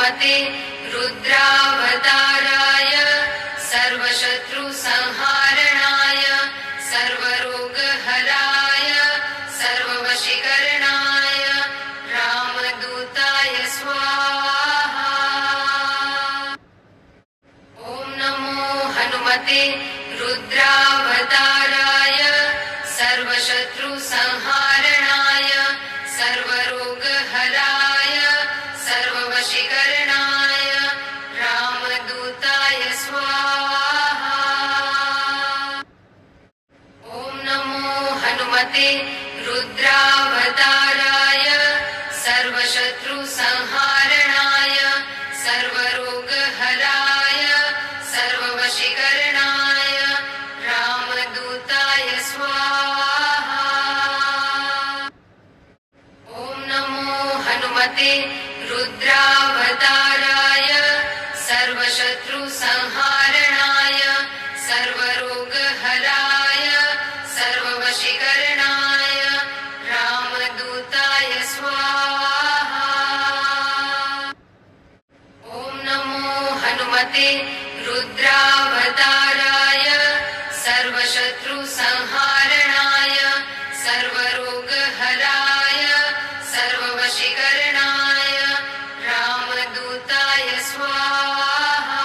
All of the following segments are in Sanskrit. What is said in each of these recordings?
हनुमते रुद्रावताराय सर्वशत्रुसंहारणाय सर्वरोगहराय सर्ववशीकरणाय रामदूताय स्वाहा। ॐ नमो हनुमते रुद्रावताराय सर्वशत्रुसंहारणाय सर्वरोगहराय सर्ववशीकरणाय रामदूताय स्वाहा। ॐ नमो हनुमते रुद्रावताराय सर्वशत्रुसंहारणाय सर्वरोगहराय सर्ववशीकरणाय रामदूताय स्वाहा। ॐ नमो हनुमते रुद्रावताराय सर्वशत्रुसंहारणाय सर्वरोगहराय सर्ववशीकरणाय रामदूताय स्वाहा। ॐ नमो हनुमते रुद्रावताराय सर्वशत्रुसंहारणाय सर्वरोगहराय सर्ववशीकरणाय रामदूताय स्वाहा।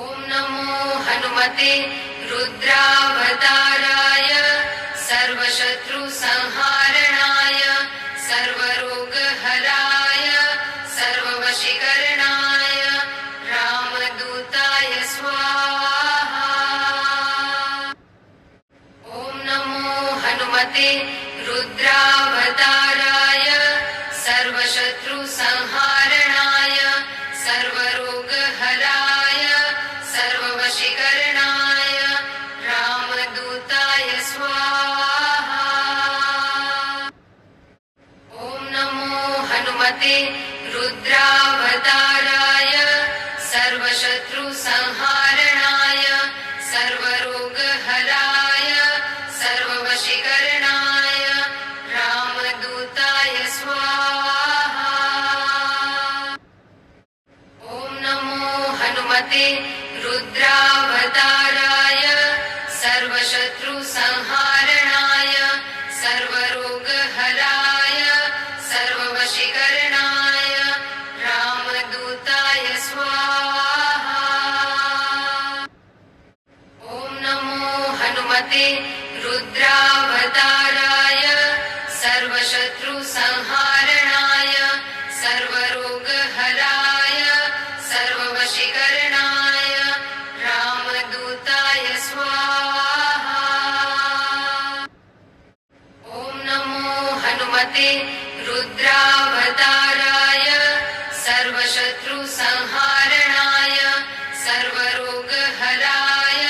ॐ नमो हनुमते रुद्रावताराय सर्वशत्रुसंहारणाय सर्वरोगहराय सर्ववशीकरणाय रामदूताय स्वाहा। ॐ नमो हनुमते रुद्रावताराय सर्वशत्रुसंहारणाय सर्वरोगहराय सर्ववशीकरणाय रामदूताय स्वाहा। ॐ नमो हनुमते रुद्रावताराय सर्वशत्रुसंहारणाय सर्वरोगहराय सर्ववशीकरणाय रामदूताय स्वाहा। ॐ नमो हनुमते रुद्रावताराय सर्वशत्रुसंहारणाय सर्वरोगहराय सर्ववशीकरणाय रामदूताय स्वाहा। ॐ नमो हनुमते रुद्रावताराय सर्वशत्रुसंहारणाय सर्वरोगहराय सर्ववशीकरणाय रामदूताय स्वाहा। ॐ नमो हनुमते रुद्रावताराय सर्वशत्रुसंहारणाय सर्वरोगहराय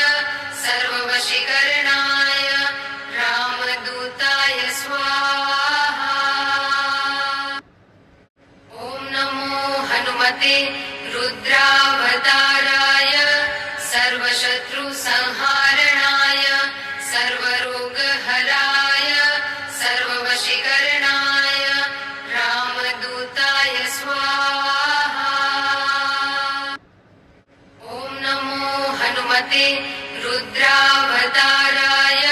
सर्ववशीकरणाय रामदूताय स्वाहा। ॐ नमो हनुमते रुद्रावताराय सर्वशत्रुसंहारणाय सर्वरोगहराय सर्ववशीकरणाय रामदूताय स्वाहा। ॐ नमो हनुमते रुद्रावताराय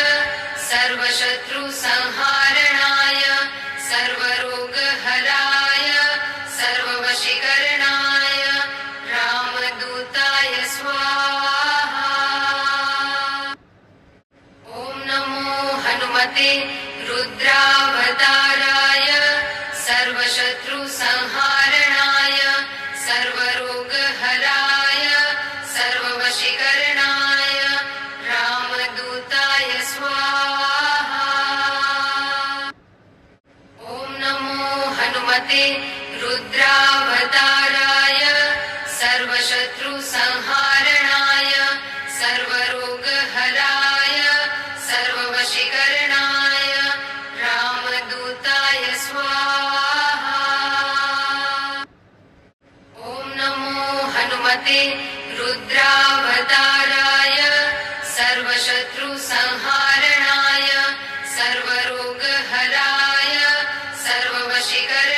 सर्वशत्रुसंहारणाय सर्वरोगहराय सर्ववशीकरणाय रामदूताय स्वाहा। ॐ नमो हनुमते रुद्रावताराय सर्वशत्रुसंहारणाय सर्वरोगहराय सर्ववशीकरणाय रामदूताय स्वाहा। ॐ नमो हनुमते रुद्रावताराय सर्वशत्रुसंहारणाय सर्वरोगहराय सर्ववशीकरणाय रामदूताय स्वाहा। ॐ नमो हनुमते रुद्रावताराय सर्वशत्रुसंहारणाय सर्वरोगहराय सर्ववशीकरणाय